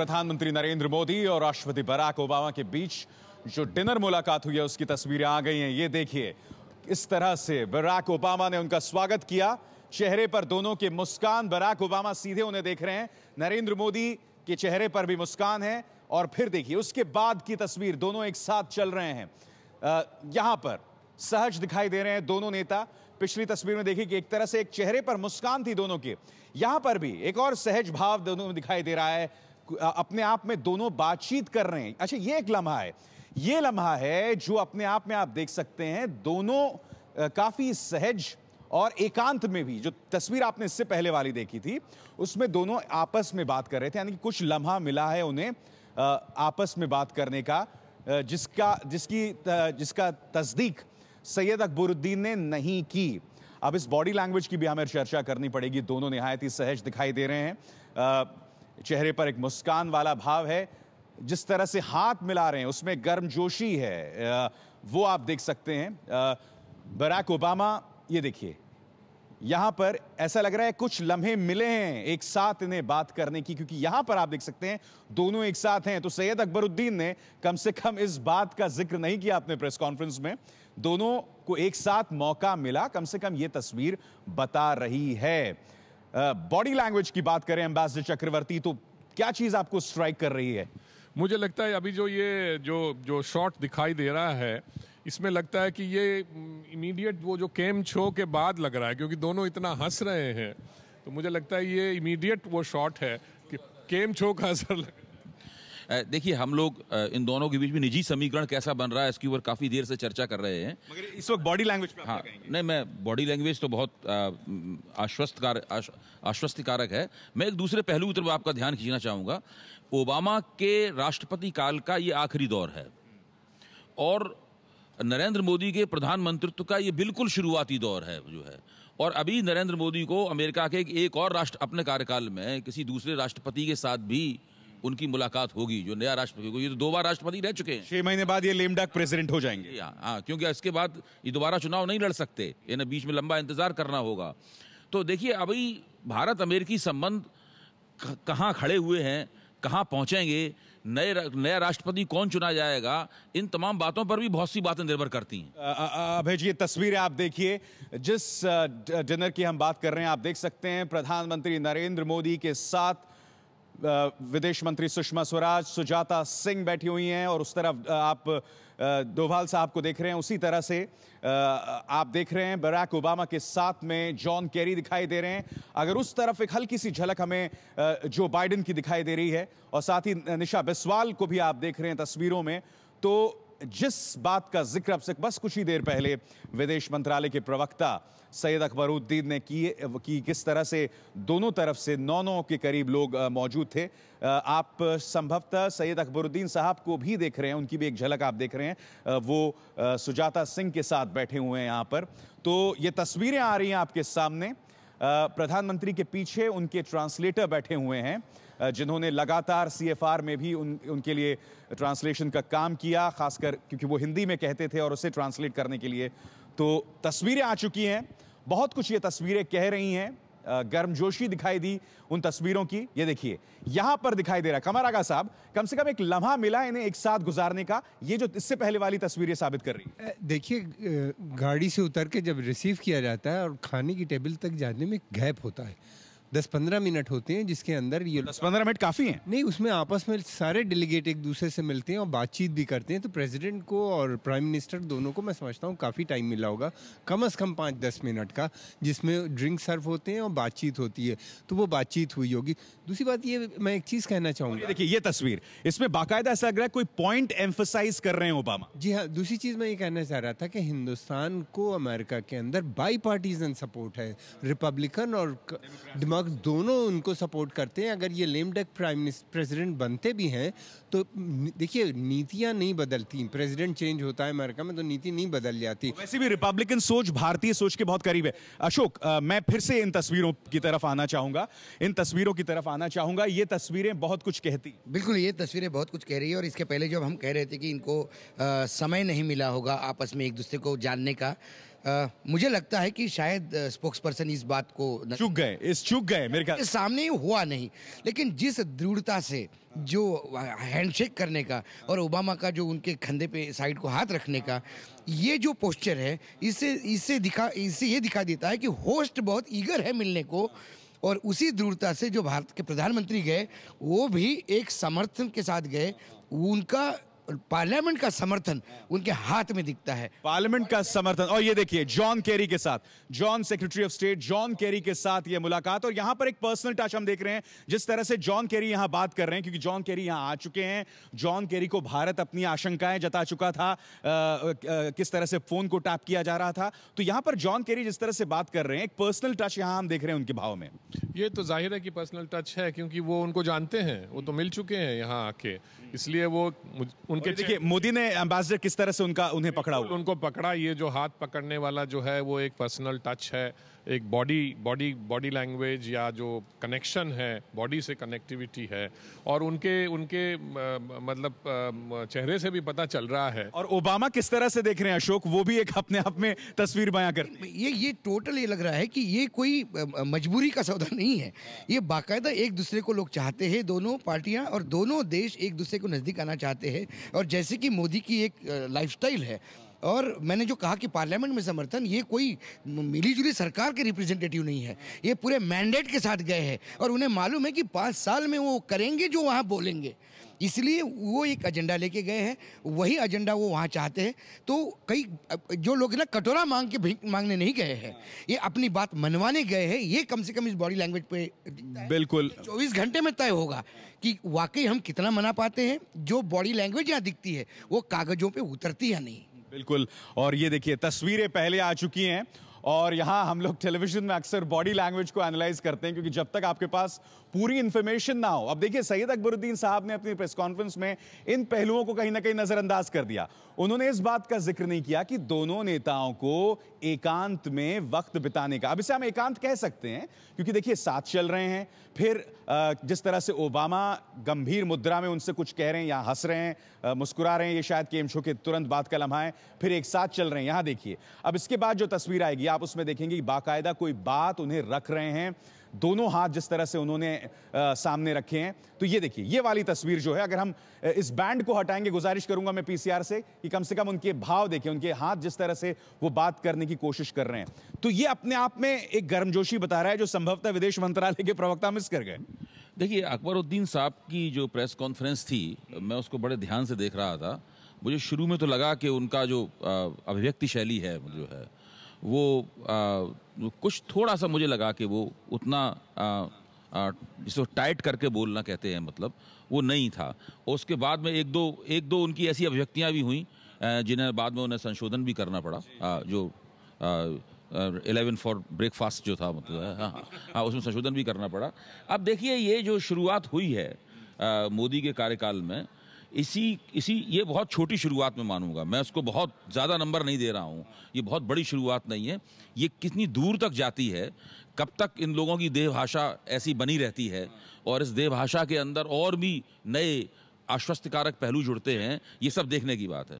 प्रधानमंत्री नरेंद्र मोदी और राष्ट्रपति बराक ओबामा के बीच जो डिनर मुलाकात हुई है उसकी तस्वीरें आ गई हैं। ये देखिए इस तरह से बराक ओबामा ने उनका स्वागत किया, चेहरे पर दोनों के मुस्कान। बराक ओबामा सीधे उन्हें देख रहे हैं, नरेंद्र मोदी के चेहरे पर भी मुस्कान है। और फिर देखिए उसके बाद की तस्वीर, दोनों एक साथ चल रहे हैं। यहां पर सहज दिखाई दे रहे हैं दोनों नेता। पिछली तस्वीर में देखिए कि एक तरह से एक चेहरे पर मुस्कान थी दोनों के, यहां पर भी एक और सहज भाव दोनों में दिखाई दे रहा है। अपने आप में दोनों बातचीत कर रहे हैं। अच्छा, ये एक लम्हा है, ये लम्हा है जो अपने आप में आप देख सकते हैं दोनों काफी सहज और एकांत में भी। जो तस्वीर आपने इससे पहले वाली देखी थी उसमें दोनों आपस में बात कर रहे थे, यानी कि कुछ लम्हा मिला है उन्हें आपस में बात करने का, जिसका तस्दीक सैयद अकबरुद्दीन ने नहीं की। अब इस बॉडी लैंग्वेज की भी हमें चर्चा करनी पड़ेगी। दोनों निहायत ही सहज दिखाई दे रहे हैं, चेहरे पर एक मुस्कान वाला भाव है, जिस तरह से हाथ मिला रहे हैं उसमें गर्मजोशी है, वो आप देख सकते हैं। बराक ओबामा, ये देखिए यहां पर ऐसा लग रहा है कुछ लम्हे मिले हैं एक साथ इन्हें बात करने की, क्योंकि यहां पर आप देख सकते हैं दोनों एक साथ हैं। तो सैयद अकबरुद्दीन ने कम से कम इस बात का जिक्र नहीं किया अपने प्रेस कॉन्फ्रेंस में, दोनों को एक साथ मौका मिला, कम से कम यह तस्वीर बता रही है। बॉडी लैंग्वेज की बात करें एम्बेसडर चक्रवर्ती, तो क्या चीज आपको स्ट्राइक कर रही है? मुझे लगता है अभी जो शॉट दिखाई दे रहा है इसमें लगता है कि ये इमीडिएट वो जो केम छो के बाद लग रहा है, क्योंकि दोनों इतना हंस रहे हैं। तो मुझे लगता है ये इमीडिएट वो शॉट है कि केम छो का असर लग। देखिए हम लोग इन दोनों के बीच में निजी समीकरण कैसा बन रहा है इसके ऊपर काफी देर से चर्चा कर रहे हैं, मगर इस वक्त बॉडी लैंग्वेज पे आप हाँ, क्या कहेंगे? नहीं, मैं बॉडी लैंग्वेज तो बहुत आश्वस्तिकारक है। मैं एक दूसरे पहलू की तरफ आपका ध्यान खींचना चाहूंगा। ओबामा के राष्ट्रपति काल का ये आखिरी दौर है और नरेंद्र मोदी के प्रधानमंत्रित्व का ये बिल्कुल शुरुआती दौर है जो है। और अभी नरेंद्र मोदी को अमेरिका के एक और राष्ट्र अपने कार्यकाल में किसी दूसरे राष्ट्रपति के साथ भी उनकी मुलाकात होगी, जो नया राष्ट्रपति होगी। ये तो 2 बार राष्ट्रपति रह चुके हैं। 6 महीने बाद ये लेम डक प्रेसिडेंट हो जाएंगे। हाँ, क्योंकि इसके बाद ये दोबारा चुनाव नहीं लड़ सकते, इन्हें बीच में लंबा इंतजार करना होगा। तो देखिए अभी भारत अमेरिकी संबंध कहाँ खड़े हुए हैं, कहाँ पहुंचेंगे, नया राष्ट्रपति कौन चुना जाएगा, इन तमाम बातों पर भी बहुत सी बातें निर्भर करती हैं। अभय जी, ये तस्वीरें आप देखिए, जिस डिनर की हम बात कर रहे हैं, आप देख सकते हैं प्रधानमंत्री नरेंद्र मोदी के साथ विदेश मंत्री सुषमा स्वराज, सुजाता सिंह बैठी हुई हैं, और उस तरफ आप डोभाल साहब को देख रहे हैं। उसी तरह से आप देख रहे हैं बराक ओबामा के साथ में जॉन केरी दिखाई दे रहे हैं। अगर उस तरफ एक हल्की सी झलक हमें जो बाइडेन की दिखाई दे रही है, और साथ ही निशा बिस्वाल को भी आप देख रहे हैं तस्वीरों में, तो जिस बात का जिक्र अब से बस कुछ ही देर पहले विदेश मंत्रालय के प्रवक्ता सैयद अकबरुद्दीन ने की किस तरह से दोनों तरफ से 9 के करीब लोग मौजूद थे। आप संभवतः सैयद अकबरुद्दीन साहब को भी देख रहे हैं, उनकी भी एक झलक आप देख रहे हैं, वो सुजाता सिंह के साथ बैठे हुए हैं यहाँ पर। तो ये तस्वीरें आ रही हैं आपके सामने। प्रधानमंत्री के पीछे उनके ट्रांसलेटर बैठे हुए हैं, जिन्होंने लगातार CFR में भी उनके लिए ट्रांसलेशन का काम किया, खासकर क्योंकि वो हिंदी में कहते थे और उसे ट्रांसलेट करने के लिए। तो तस्वीरें आ चुकी हैं, बहुत कुछ ये तस्वीरें कह रही हैं। गर्मजोशी दिखाई दी उन तस्वीरों की। ये देखिए यहां पर दिखाई दे रहा है कमर आगा साहब, कम से कम एक लम्हा मिला इन्हें एक साथ गुजारने का, ये जो इससे पहले वाली तस्वीरें साबित कर रही है। देखिए गाड़ी से उतर के जब रिसीव किया जाता है और खाने की टेबल तक जाने में गैप होता है, 10-15 मिनट होते हैं, जिसके अंदर ये 10-15 मिनट काफी हैं। नहीं, उसमें आपस में सारे डेलीगेट एक दूसरे से मिलते हैं और बातचीत भी करते हैं। तो प्रेसिडेंट को और प्राइम मिनिस्टर दोनों को मैं समझता हूँ काफ़ी टाइम मिला होगा, कम से कम 5-10 मिनट का, जिसमें ड्रिंक सर्व होते हैं और बातचीत होती है। तो वो बातचीत हुई होगी। दूसरी बात ये, मैं एक चीज़ कहना चाहूँगा, देखिए ये तस्वीर, इसमें बाकायदा ऐसा लग रहा है कोई पॉइंट एम्फसाइज कर रहे हैं ओबामा। जी हाँ। दूसरी चीज़ मैं ये कहना चाह रहा था कि हिंदुस्तान को अमेरिका के अंदर बाई पार्टीजन सपोर्ट है, रिपब्लिकन और डेमोक्रेट दोनों उनको सपोर्ट करते हैं। अगर ये लेम डक प्रेसिडेंट बनते भी हैं तो देखिए नीतियां नहीं बदलती, प्रेसिडेंट चेंज होता है अमेरिका में तो नीति नहीं बदल जाती। वैसे भी रिपब्लिकन सोच भारतीय सोच के बहुत करीब है। अशोक, मैं फिर से इन तस्वीरों की तरफ आना चाहूंगा, ये तस्वीरें बहुत कुछ कहती। बिल्कुल, ये तस्वीरें बहुत कुछ कह रही है। और इसके पहले जब हम कह रहे थे कि इनको समय नहीं मिला होगा आपस में एक दूसरे को जानने का, मुझे लगता है कि शायद स्पोक्स पर्सन इस बात को चूक गए मेरे ख्याल। के सामने हुआ नहीं, लेकिन जिस दृढ़ता से जो हैंडशेक करने का और ओबामा का जो उनके कंधे पे साइड को हाथ रखने का ये जो पोस्चर है, इससे ये दिखा देता है कि होस्ट बहुत ईगर है मिलने को। और उसी दृढ़ता से जो भारत के प्रधानमंत्री गए वो भी एक समर्थन के साथ गए। उनका पार्लियामेंट का समर्थन उनके हाथ में दिखता है, पार्लियामेंट का समर्थन। और ये देखिए जॉन केरी के साथ, John secretary of state John Kerry के साथ ये मुलाकात। और यहां पर एक पर्सनल टच हम देख रहे हैं, जिस तरह से जॉन केरी यहां बात कर रहे हैं, क्योंकि जॉन केरी यहां आ चुके हैं। जॉन केरी को भारत अपनी आशंकाएं जता चुका था, किस तरह से फोन को टैप किया जा रहा था। तो यहां पर जॉन केरी जिस तरह से बात कर रहे हैं, एक पर्सनल टच यहां हम देख रहे हैं उनके भाव में। ये तो जाहिर है कि पर्सनल टच है, क्योंकि वो उनको जानते हैं, वो तो मिल चुके हैं यहाँ आके, इसलिए वो उनके। देखिए मोदी ने एम्बेसडर किस तरह से उन्हें पकड़ा हुआ, उनको पकड़ा। ये जो हाथ पकड़ने वाला जो है वो एक पर्सनल टच है, एक बॉडी लैंग्वेज या जो कनेक्शन है, बॉडी से कनेक्टिविटी है, और उनके मतलब चेहरे से भी पता चल रहा है। और ओबामा किस तरह से देख रहे हैं अशोक, वो भी एक अपने आप में तस्वीर बयां कर। ये टोटल ये लग रहा है कि ये कोई मजबूरी का सौदा नहीं है, ये बाकायदा एक दूसरे को लोग चाहते हैं, दोनों पार्टियां और दोनों देश एक दूसरे को नजदीक आना चाहते हैं। और जैसे कि मोदी की एक लाइफस्टाइल है, और मैंने जो कहा कि पार्लियामेंट में समर्थन, ये कोई मिलीजुली सरकार के रिप्रेजेंटेटिव नहीं है, ये पूरे मैंडेट के साथ गए हैं और उन्हें मालूम है कि 5 साल में वो करेंगे जो वहाँ बोलेंगे, इसलिए वो एक एजेंडा लेके गए हैं, वही एजेंडा वो वहाँ चाहते हैं। तो कई जो लोग ना कटोरा मांग के भीख मांगने नहीं गए हैं, ये अपनी बात मनवाने गए हैं। ये कम से कम इस बॉडी लैंग्वेज पे बिल्कुल 24 घंटे में तय होगा कि वाकई हम कितना मना पाते हैं। जो बॉडी लैंग्वेज यहाँ दिखती है वो कागजों पे उतरती है नहीं। बिल्कुल। और ये देखिए तस्वीरें पहले आ चुकी हैं, और यहां हम लोग टेलीविजन में अक्सर बॉडी लैंग्वेज को एनालाइज करते हैं, क्योंकि जब तक आपके पास पूरी इंफॉर्मेशन ना हो। अब देखिए सैयद अकबरुद्दीन साहब ने अपनी प्रेस कॉन्फ्रेंस में इन पहलुओं को कहीं ना कहीं नजरअंदाज कर दिया। उन्होंने इस बात का जिक्र नहीं किया कि दोनों नेताओं को एकांत में वक्त बिताने का, अब इसे हम एकांत कह सकते हैं, क्योंकि देखिए साथ चल रहे हैं। फिर जिस तरह से ओबामा गंभीर मुद्रा में उनसे कुछ कह रहे हैं, या हंस रहे हैं, मुस्कुरा रहे हैं, ये शायद गेम शो के तुरंत बाद का लम्हा है। फिर एक साथ चल रहे हैं, यहां देखिए। अब इसके बाद जो तस्वीर आएगी आप उसमें देखेंगे कि बाकायदा कोई बात उन्हें रख रहे हैं, दोनों हाथ जिस तरह से उन्होंने सामने रखे हैं। तो ये देखिए ये वाली तस्वीर जो है, अगर हम इस बैंड को हटाएंगे, गुजारिश करूंगा मैं पीसीआर से कि कम उनके भाव देखें, उनके हाथ जिस तरह से वो बात करने की कोशिश कर रहे हैं। तो ये अपने आप में एक गर्मजोशी बता रहा है, जो संभवतः विदेश मंत्रालय के प्रवक्ता मिस कर गए। देखिए अकबरुद्दीन साहब की जो प्रेस कॉन्फ्रेंस थी, मैं उसको बड़े ध्यान से देख रहा था। मुझे शुरू में तो लगा कि उनका जो अभिव्यक्ति शैली है जो है वो कुछ थोड़ा सा मुझे लगा कि वो उतना जिसको टाइट करके बोलना कहते हैं, मतलब वो नहीं था। और उसके बाद में एक दो उनकी ऐसी अभिव्यक्तियां भी हुई जिन्हें बाद में उन्हें संशोधन भी करना पड़ा। जो 11 फॉर ब्रेकफास्ट जो था, मतलब हाँ उसमें संशोधन भी करना पड़ा। अब देखिए ये जो शुरुआत हुई है मोदी के कार्यकाल में, ये बहुत छोटी शुरुआत में मानूंगा मैं, उसको बहुत ज़्यादा नंबर नहीं दे रहा हूँ। ये बहुत बड़ी शुरुआत नहीं है। ये कितनी दूर तक जाती है, कब तक इन लोगों की देह भाषा ऐसी बनी रहती है और इस देह भाषा के अंदर और भी नए आश्वस्तकारक पहलू जुड़ते हैं, ये सब देखने की बात है।